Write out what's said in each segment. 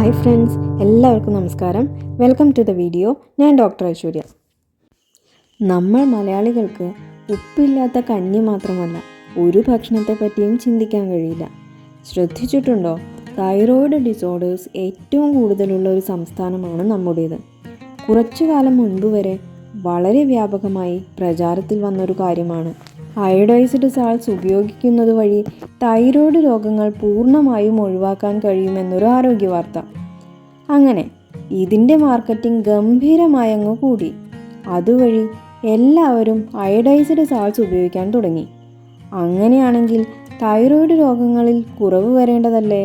Hi friends, എല്ലാവർക്കും നമസ്കാരം. Welcome to the video. ഞാൻ ഡോക്ടർ ഐശ്വര്യ. നമ്മൾ മലയാളികൾക്ക് ഉപ്പില്ലാത്ത കഞ്ഞി മാത്രമല്ല ഒരു ഭക്ഷണത്തെ പറ്റിയും ചിന്തിക്കാൻ കഴിയില്ല. ശ്രദ്ധിച്ചിട്ടുണ്ടോ? തൈറോയ്ഡ് ഡിസോർഡേഴ്സ് ഏറ്റവും കൂടുതലുള്ള ഒരു സംസ്ഥാനമാണ് നമ്മുടേത്. കുറച്ചു കാലം മുൻപ് വരെ വളരെ വ്യാപകമായി പ്രചാരത്തിൽ വന്നൊരു കാര്യമാണ് അയോഡൈസ്ഡ് സാൾട്ട്സ് ഉപയോഗിക്കുന്നത് വഴി തൈറോയ്ഡ് രോഗങ്ങൾ പൂർണ്ണമായും ഒഴിവാക്കാൻ കഴിയുമെന്നൊരു ആരോഗ്യ വാർത്ത. അങ്ങനെ ഇതിൻ്റെ മാർക്കറ്റിംഗ് ഗംഭീരമായി അങ്ങ് കൂടി. അതുവഴി എല്ലാവരും അയോഡൈസ്ഡ് സാൾട്ട്സ് ഉപയോഗിക്കാൻ തുടങ്ങി. അങ്ങനെയാണെങ്കിൽ തൈറോയ്ഡ് രോഗങ്ങളിൽ കുറവ് വരേണ്ടതല്ലേ?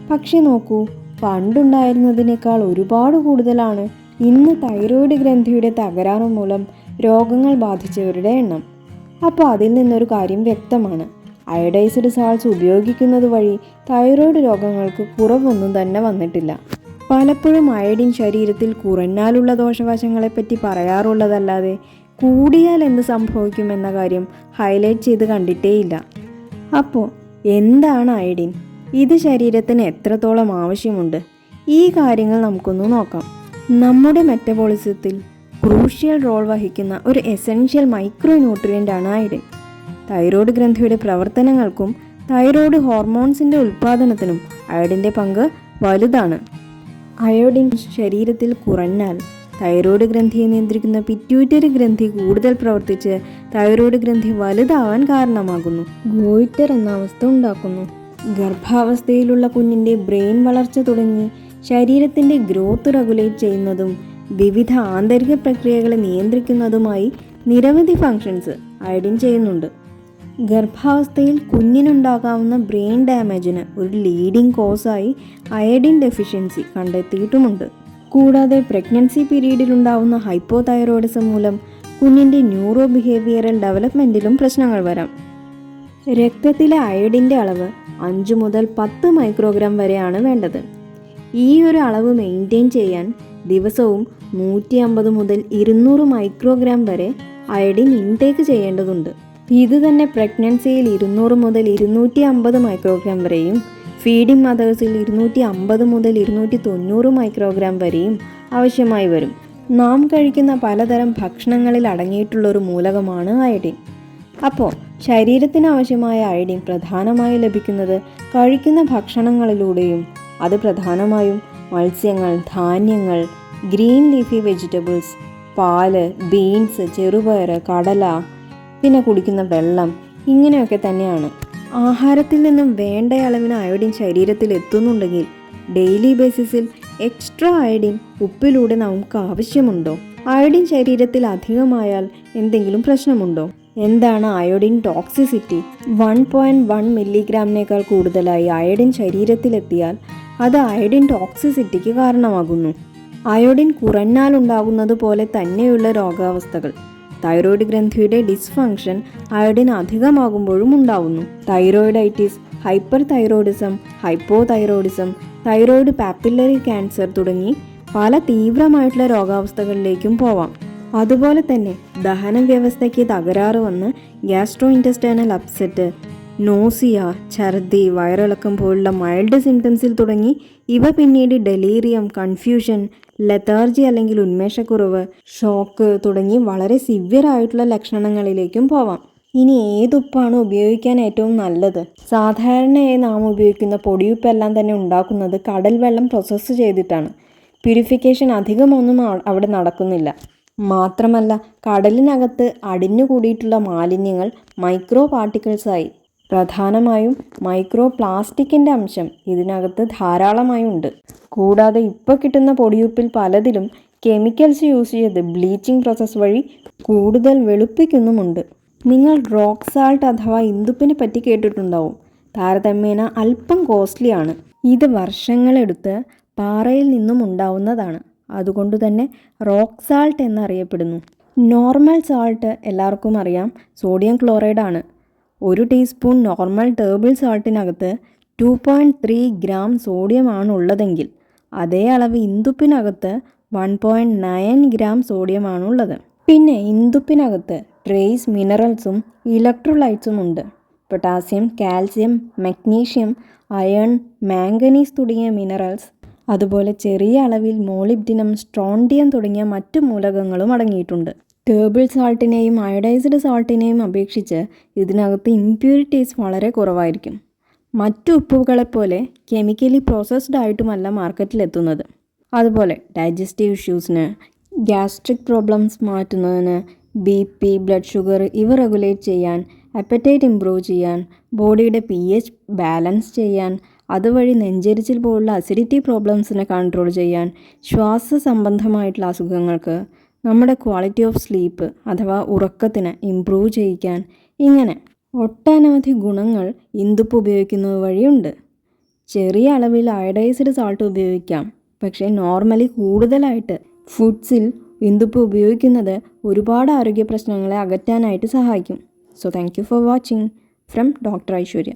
പക്ഷെ നോക്കൂ, പണ്ടുണ്ടായിരുന്നതിനേക്കാൾ ഒരുപാട് കൂടുതലാണ് ഇന്ന് തൈറോയ്ഡ് ഗ്രന്ഥിയുടെ തകരാറ് മൂലം രോഗങ്ങൾ ബാധിച്ചവരുടെ എണ്ണം. അപ്പോൾ അതിൽ നിന്നൊരു കാര്യം വ്യക്തമാണ്, അയോഡൈസ്ഡ് സാൾട്ട്സ് ഉപയോഗിക്കുന്നത് വഴി തൈറോയ്ഡ് രോഗങ്ങൾക്ക് കുറവൊന്നും തന്നെ വന്നിട്ടില്ല. പലപ്പോഴും അയഡിൻ ശരീരത്തിൽ കുറഞ്ഞാലുള്ള ദോഷവശങ്ങളെപ്പറ്റി പറയാറുള്ളതല്ലാതെ കൂടിയാൽ എന്ത് സംഭവിക്കുമെന്ന കാര്യം ഹൈലൈറ്റ് ചെയ്ത് കണ്ടിട്ടേയില്ല. അപ്പോൾ എന്താണ് അയഡിൻ? ഇത് ശരീരത്തിന് എത്രത്തോളം ആവശ്യമുണ്ട്? ഈ കാര്യങ്ങൾ നമുക്കൊന്ന് നോക്കാം. നമ്മുടെ മെറ്റബോളിസത്തിൽ ക്രൂഷ്യൽ റോൾ വഹിക്കുന്ന ഒരു എസെൻഷ്യൽ മൈക്രോ ന്യൂട്രിയൻ്റാണ് അയഡിൻ. തൈറോയ്ഡ് ഗ്രന്ഥിയുടെ പ്രവർത്തനങ്ങൾക്കും തൈറോയ്ഡ് ഹോർമോൺസിൻ്റെ ഉൽപ്പാദനത്തിനും അയഡിൻ്റെ പങ്ക് വലുതാണ്. അയോഡിൻ ശരീരത്തിൽ കുറഞ്ഞാൽ തൈറോയ്ഡ് ഗ്രന്ഥിയെ നിയന്ത്രിക്കുന്ന പിറ്റ്യൂട്ടറി ഗ്രന്ഥി കൂടുതൽ പ്രവർത്തിച്ച് തൈറോയ്ഡ് ഗ്രന്ഥി വലുതാവാൻ കാരണമാകുന്നു. ഗോയിറ്റർ എന്ന അവസ്ഥ ഉണ്ടാക്കുന്നു. ഗർഭാവസ്ഥയിലുള്ള കുഞ്ഞിൻ്റെ ബ്രെയിൻ വളർച്ച തുടങ്ങി ശരീരത്തിൻ്റെ ഗ്രോത്ത് റെഗുലേറ്റ് ചെയ്യുന്നതും വിവിധ ആന്തരിക പ്രക്രിയകളെ നിയന്ത്രിക്കുന്നതുമായി നിരവധി ഫങ്ഷൻസ് അയഡിൻ ചെയ്യുന്നുണ്ട്. ഗർഭാവസ്ഥയിൽ കുഞ്ഞിനുണ്ടാകാവുന്ന ബ്രെയിൻ ഡാമേജിന് ഒരു ലീഡിംഗ് കോസായി അയഡിൻ ഡെഫിഷ്യൻസി കണ്ടെത്തിയിട്ടുമുണ്ട്. കൂടാതെ പ്രഗ്നൻസി പീരീഡിലുണ്ടാവുന്ന ഹൈപ്പോതൈറോയിഡിസം മൂലം കുഞ്ഞിൻ്റെ ന്യൂറോ ബിഹേവിയറൽ ഡെവലപ്മെൻറ്റിലും പ്രശ്നങ്ങൾ വരാം. രക്തത്തിലെ അയഡിൻ്റെ അളവ് 5 മുതൽ 10 മൈക്രോഗ്രാം വരെയാണ് വേണ്ടത്. ഈ ഒരു അളവ് മെയിൻറ്റെയിൻ ചെയ്യാൻ ദിവസവും 150 മുതൽ 200 മൈക്രോഗ്രാം വരെ അയഡിൻ ഇൻടേക്ക് ചെയ്യേണ്ടതുണ്ട്. ഇത് തന്നെ പ്രഗ്നൻസിയിൽ 200 മുതൽ 250 മൈക്രോഗ്രാം വരെയും ഫീഡിംഗ് മദേഴ്സിൽ 250 മുതൽ 290 മൈക്രോഗ്രാം വരെയും ആവശ്യമായി വരും. നാം കഴിക്കുന്ന പലതരം ഭക്ഷണങ്ങളിൽ അടങ്ങിയിട്ടുള്ളൊരു മൂലകമാണ് അയഡിൻ. അപ്പോൾ ശരീരത്തിന് ആവശ്യമായ അയഡിൻ പ്രധാനമായും ലഭിക്കുന്നത് കഴിക്കുന്ന ഭക്ഷണങ്ങളിലൂടെയും അത് പ്രധാനമായും മത്സ്യങ്ങൾ, ധാന്യങ്ങൾ, ഗ്രീൻ ലീഫി വെജിറ്റബിൾസ്, പാല്, ബീൻസ്, ചെറുപയർ, കടല, പിന്നെ കുടിക്കുന്ന വെള്ളം, ഇങ്ങനെയൊക്കെ തന്നെയാണ്. ആഹാരത്തിൽ നിന്നും വേണ്ട അളവിന് അയോഡിൻ ശരീരത്തിൽ എത്തുന്നുണ്ടെങ്കിൽ ഡെയിലി ബേസിസിൽ എക്സ്ട്രാ അയോഡിൻ ഉപ്പിലൂടെ നമുക്ക് ആവശ്യമുണ്ടോ? അയോഡിൻ ശരീരത്തിൽ അധികമായാൽ എന്തെങ്കിലും പ്രശ്നമുണ്ടോ? എന്താണ് അയോഡിൻ ടോക്സിസിറ്റി? 1.1 മില്ലിഗ്രാമിനേക്കാൾ കൂടുതലായി അയോഡിൻ ശരീരത്തിലെത്തിയാൽ അത് അയോഡിൻ ടോക്സിസിറ്റിക്ക് കാരണമാകുന്നു. അയോഡിൻ കുറഞ്ഞാലുണ്ടാകുന്നത് പോലെ തന്നെയുള്ള രോഗാവസ്ഥകൾ തൈറോയ്ഡ് ഗ്രന്ഥിയുടെ ഡിസ്ഫങ്ഷൻ അയോഡിൻ അധികമാകുമ്പോഴും ഉണ്ടാവുന്നു. Thyroiditis, hyper thyroidism, hypothyroidism, thyroid papillary cancer തുടങ്ങി പല തീവ്രമായിട്ടുള്ള രോഗാവസ്ഥകളിലേക്കും പോവാം. അതുപോലെ തന്നെ ദഹന വ്യവസ്ഥയ്ക്ക് തകരാറ് വന്ന് ഗ്യാസ്ട്രോ ഇൻറ്റസ്റ്റൈനൽ അപ്സെറ്റ്, നോസിയ, ഛർദി, വയറിളക്കം പോലുള്ള മൈൽഡ് സിംറ്റംസിൽ തുടങ്ങി ഇവ പിന്നീട് ഡെലീറിയം, കൺഫ്യൂഷൻ, ലെതർജി അല്ലെങ്കിൽ ഉന്മേഷക്കുറവ്, ഷോക്ക് തുടങ്ങി വളരെ സിവിയർ ആയിട്ടുള്ള ലക്ഷണങ്ങളിലേക്കും പോവാം. ഇനി ഏതുപ്പാണ് ഉപയോഗിക്കാൻ ഏറ്റവും നല്ലത്? സാധാരണയായി നാം ഉപയോഗിക്കുന്ന പൊടിയുപ്പെല്ലാം തന്നെ ഉണ്ടാക്കുന്നത് കടൽ വെള്ളം പ്രോസസ്സ് ചെയ്തിട്ടാണ്. പ്യൂരിഫിക്കേഷൻ അധികമൊന്നും അവിടെ നടക്കുന്നില്ല. മാത്രമല്ല കടലിനകത്ത് അടിഞ്ഞുകൂടിയിട്ടുള്ള മാലിന്യങ്ങൾ മൈക്രോ പാർട്ടിക്കിൾസായി, പ്രധാനമായും മൈക്രോ പ്ലാസ്റ്റിക്കിൻ്റെ അംശം ഇതിനകത്ത് ധാരാളമായുണ്ട്. കൂടാതെ ഇപ്പോൾ കിട്ടുന്ന പൊടിയുപ്പിൽ പലതിലും കെമിക്കൽസ് യൂസ് ചെയ്ത് ബ്ലീച്ചിങ് പ്രോസസ്സ് വഴി കൂടുതൽ വെളുപ്പിക്കുന്നുമുണ്ട്. നിങ്ങൾ റോക്ക് സാൾട്ട് അഥവാ ഇന്ദുപ്പിനെ പറ്റി കേട്ടിട്ടുണ്ടാവും. താരതമ്യേന അല്പം കോസ്റ്റ്ലിയാണ്. ഇത് വർഷങ്ങളെടുത്ത് പാറയിൽ നിന്നും ഉണ്ടാവുന്നതാണ്. അതുകൊണ്ട് തന്നെ റോക്ക് സാൾട്ട് എന്നറിയപ്പെടുന്നു. നോർമൽ സാൾട്ട് എല്ലാവർക്കും അറിയാം, സോഡിയം ക്ലോറൈഡ് ആണ്. 1 ടീസ്പൂൺ നോർമൽ ടേബിൾ സാൾട്ടിനകത്ത് 2.3 ഗ്രാം സോഡിയമാണ് ഉള്ളതെങ്കിൽ അതേ അളവ് ഇന്ദുപ്പിനകത്ത് 1.9 ഗ്രാം സോഡിയമാണുള്ളത്. പിന്നെ ഇന്ദുപ്പിനകത്ത് ട്രേസ് മിനറൽസും ഇലക്ട്രോലൈറ്റ്സും ഉണ്ട്. Potassium, calcium, magnesium, iron, manganese തുടങ്ങിയ മിനറൽസ് അതുപോലെ ചെറിയ അളവിൽ മോളിബ്ഡിനം, സ്ട്രോണ്ടിയം തുടങ്ങിയ മറ്റു മൂലകങ്ങളും അടങ്ങിയിട്ടുണ്ട്. ടേബിൾ സാൾട്ടിനെയും അയഡൈസ്ഡ് സാൾട്ടിനെയും അപേക്ഷിച്ച് ഇതിനകത്ത് ഇംപ്യൂരിറ്റീസ് വളരെ കുറവായിരിക്കും. മറ്റു ഉപ്പുകളെപ്പോലെ കെമിക്കലി പ്രോസസ്ഡ് ആയിട്ടുമല്ല മാർക്കറ്റിലെത്തുന്നത്. അതുപോലെ ഡൈജസ്റ്റീവ് ഇഷ്യൂസിന്, ഗ്യാസ്ട്രിക് പ്രോബ്ലംസ് മാറ്റുന്നതിന്, BP, ബ്ലഡ് ഷുഗർ ഇവ റെഗുലേറ്റ് ചെയ്യാൻ, അപ്പറ്റൈറ്റ് ഇംപ്രൂവ് ചെയ്യാൻ, ബോഡിയുടെ pH ബാലൻസ് ചെയ്യാൻ, അതുവഴി നെഞ്ചെരിച്ചിൽ പോലുള്ള അസിഡിറ്റി പ്രോബ്ലംസിനെ കൺട്രോൾ ചെയ്യാൻ, ശ്വാസ സംബന്ധമായിട്ടുള്ള അസുഖങ്ങൾക്ക്, നമ്മുടെ ക്വാളിറ്റി ഓഫ് സ്ലീപ്പ് അഥവാ ഉറക്കത്തിന് ഇംപ്രൂവ് ചെയ്യിക്കാൻ, ഇങ്ങനെ ഒട്ടനവധി ഗുണങ്ങൾ ഇന്ദുപ്പ് ഉപയോഗിക്കുന്നത് വഴിയുണ്ട്. ചെറിയ അളവിൽ അയഡൈസ്ഡ് സാൾട്ട് ഉപയോഗിക്കാം. പക്ഷേ നോർമലി കൂടുതലായിട്ട് ഫുഡ്സിൽ ഇന്ദുപ്പ് ഉപയോഗിക്കുന്നത് ഒരുപാട് ആരോഗ്യ പ്രശ്നങ്ങളെ അകറ്റാനായിട്ട് സഹായിക്കും. So thank you for watching from doctor Aishwarya.